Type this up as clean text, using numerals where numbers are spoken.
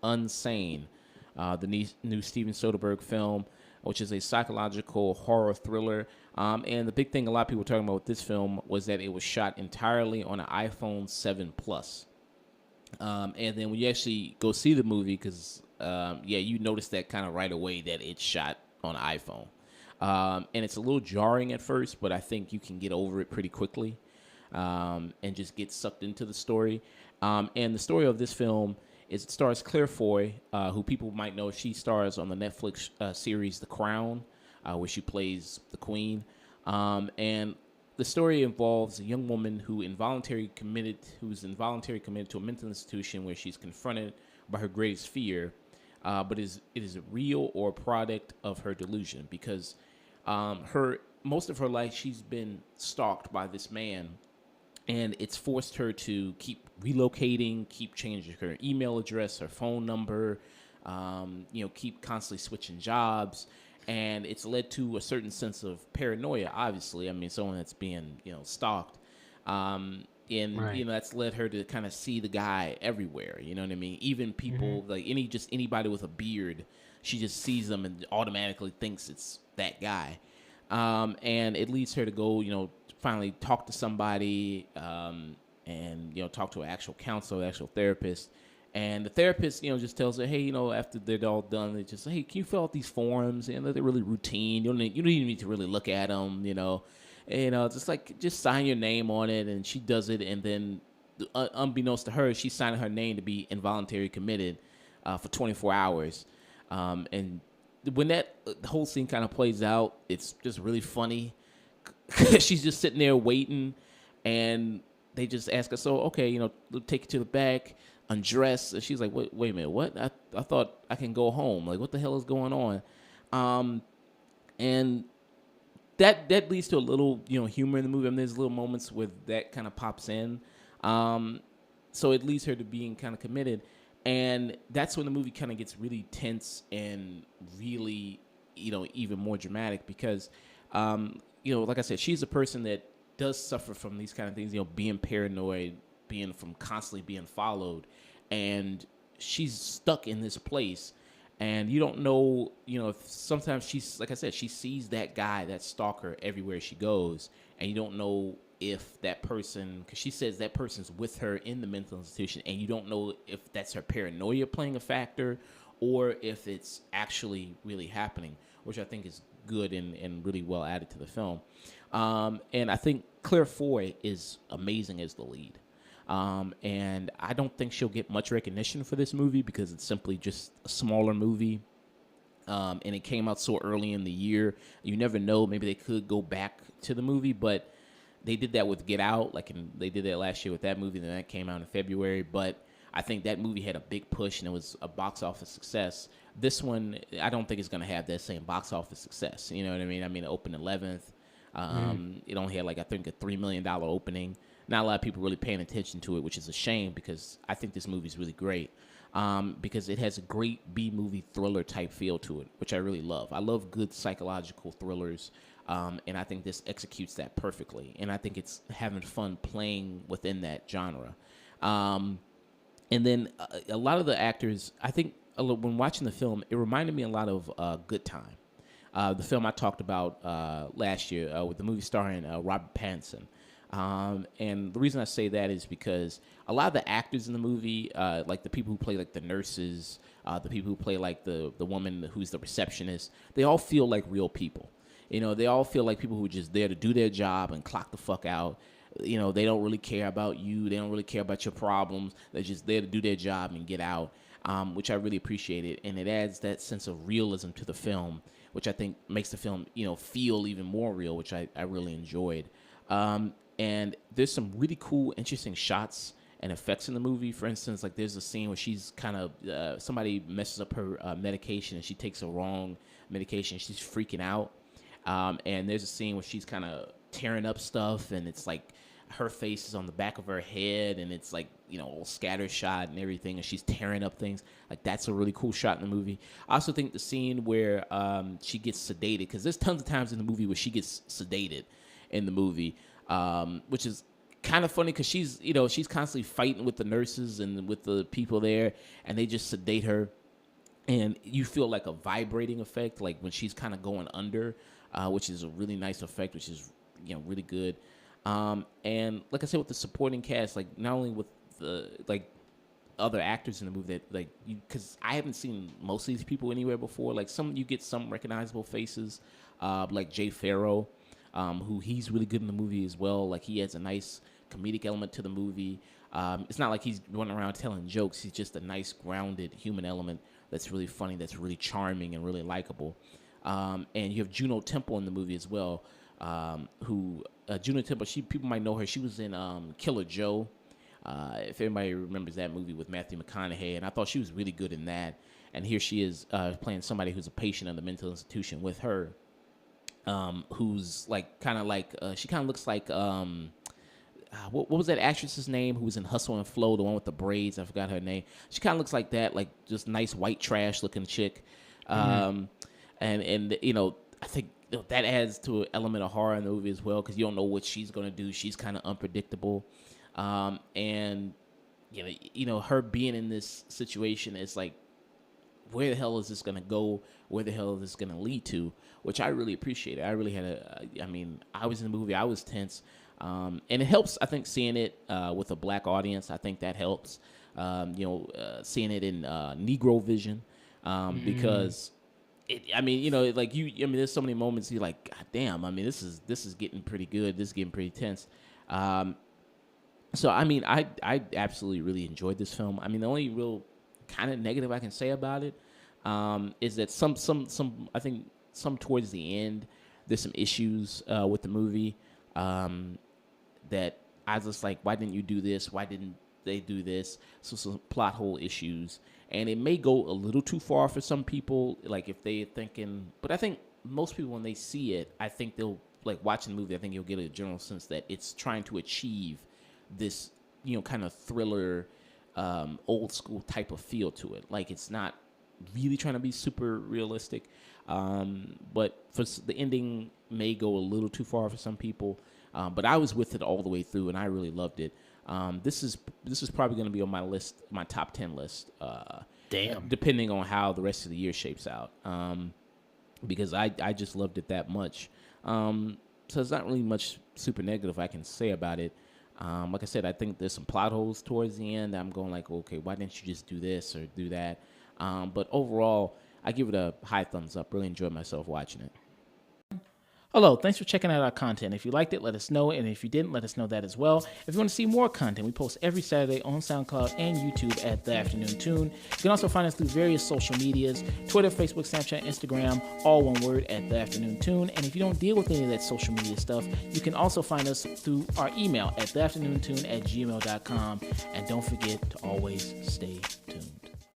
Unsane, the new Steven Soderbergh film, which is a psychological horror thriller. And the big thing a lot of people were talking about with this film was that it was shot entirely on an iPhone 7 Plus. And then when you actually go see the movie, because, you notice that kind of right away that it's shot on an iPhone. And it's a little jarring at first, but I think you can get over it pretty quickly and just get sucked into the story. And the story of this film is it stars Claire Foy, who people might know. She stars on the Netflix series The Crown, where she plays the Queen. And the story involves a young woman who's involuntarily committed to a mental institution where she's confronted by her greatest fear, but it is a real or a product of her delusion, because most of her life she's been stalked by this man, and it's forced her to keep relocating, keep changing her email address, her phone number, keep constantly switching jobs. And it's led to a certain sense of paranoia, obviously. I mean, someone that's being, stalked. Right. That's led her to kind of see the guy everywhere. You know what I mean? Even people, like anybody with a beard, she just sees them and automatically thinks it's that guy. And it leads her to go, finally talk to somebody and talk to an actual counselor, actual therapist. And the therapist, just tells her, hey, after they're all done, they just say, hey, can you fill out these forms? And they're really routine. You don't even need to really look at them, just sign your name on it. And she does it. And then unbeknownst to her, she's signing her name to be involuntary committed for 24 hours. And when the whole scene kind of plays out, it's just really funny. She's just sitting there waiting, and they just ask her, so, okay, they'll take you to the back, undress. And she's like, wait a minute, what? I thought I can go home. Like, what the hell is going on? And that leads to a little, humor in the movie. I mean, there's little moments where that kind of pops in. So it leads her to being kind of committed. And that's when the movie kind of gets really tense and really, even more dramatic because, like I said, she's a person that does suffer from these kind of things, being paranoid, from constantly being followed, and she's stuck in this place, and you don't know, if sometimes she's, like I said, she sees that guy, that stalker, everywhere she goes, and you don't know if that person, because she says that person's with her in the mental institution, and you don't know if that's her paranoia playing a factor or if it's actually really happening, which I think is good and really well added to the film. And I think Claire Foy is amazing as the lead. And I don't think she'll get much recognition for this movie because it's simply just a smaller movie. And it came out so early in the year. You never know. Maybe they could go back to the movie, but they did that with Get Out. They did that last year with that movie, and that came out in February. But I think that movie had a big push, and it was a box office success. This one, I don't think it's going to have that same box office success. You know what I mean? It opened 11th. It only had, I think, a $3 million opening. Not a lot of people really paying attention to it, which is a shame because I think this movie is really great because it has a great B-movie thriller type feel to it, which I really love. I love good psychological thrillers, and I think this executes that perfectly. And I think it's having fun playing within that genre. And then a lot of the actors, I think when watching the film, it reminded me a lot of Good Time, the film I talked about last year with the movie starring Robert Pattinson. And the reason I say that is because a lot of the actors in the movie, like the people who play the nurses, the people who play the woman who's the receptionist, they all feel like real people. They all feel like people who are just there to do their job and clock the fuck out. They don't really care about you. They don't really care about your problems. They're just there to do their job and get out, which I really appreciated. And it adds that sense of realism to the film, which I think makes the film, feel even more real, which I really enjoyed. And there's some really cool, interesting shots and effects in the movie. For instance, there's a scene where she's kind of, somebody messes up her medication and she takes a wrong medication. She's freaking out. And there's a scene where she's kind of tearing up stuff and it's her face is on the back of her head, and it's like, all scattershot and everything, and she's tearing up things. Like, that's a really cool shot in the movie. I also think the scene where she gets sedated, because there's tons of times in the movie where she gets sedated in the movie, which is kind of funny because she's constantly fighting with the nurses and with the people there, and they just sedate her, and you feel like a vibrating effect, like when she's kind of going under, which is a really nice effect, which is really good. And like I said, with the supporting cast, like not only with the other actors in the movie that because I haven't seen most of these people anywhere before. Like you get some recognizable faces, like Jay Farrow, who he's really good in the movie as well. Like he adds a nice comedic element to the movie. It's not like he's running around telling jokes. He's just a nice grounded human element that's really funny, that's really charming and really likable. And you have Juno Temple in the movie as well, who Juno Temple, people might know her. She was in Killer Joe, if everybody remembers that movie with Matthew McConaughey, and I thought she was really good in that. And here she is playing somebody who's a patient in the mental institution with her, who's she kind of looks like what was that actress's name who was in Hustle and Flow, the one with the braids? I forgot her name. She kind of looks like that, like just nice white trash looking chick. And I think that adds to an element of horror in the movie as well, because you don't know what she's going to do. She's kind of unpredictable. And her being in this situation is like, where the hell is this going to go? Where the hell is this going to lead to? Which I really appreciated. I really had I was in the movie. I was tense. And it helps, I think, seeing it with a black audience. I think that helps. Seeing it in Negro vision, because there's so many moments you're like, God damn, this is getting pretty good. This is getting pretty tense. So I absolutely really enjoyed this film. The only real kind of negative I can say about it is that some I think some towards the end there's some issues with the movie that I was just like, why didn't you do this? Why didn't they do this? So some plot hole issues, and it may go a little too far for some people. Like if they're thinking, but I think most people when they see it, I think they'll watching the movie. I think you'll get a general sense that it's trying to achieve this, kind of thriller, old school type of feel to it. Like it's not really trying to be super realistic, but the ending may go a little too far for some people. But I was with it all the way through, and I really loved it. This is probably going to be on my list, my top 10 list. Damn. Depending on how the rest of the year shapes out, because I just loved it that much. So there's not really much super negative I can say about it. Like I said, I think there's some plot holes towards the end. I'm going like, okay, why didn't you just do this or do that? But overall, I give it a high thumbs up. Really enjoyed myself watching it. Hello, thanks for checking out our content. If you liked it, let us know, and if you didn't, let us know that as well. If you want to see more content, we post every Saturday on SoundCloud and YouTube at The Afternoon Tune. You can also find us through various social medias, Twitter, Facebook, Snapchat, Instagram, all one word at The Afternoon Tune. And if you don't deal with any of that social media stuff, you can also find us through our email at theafternoontune@gmail.com. And don't forget to always stay tuned.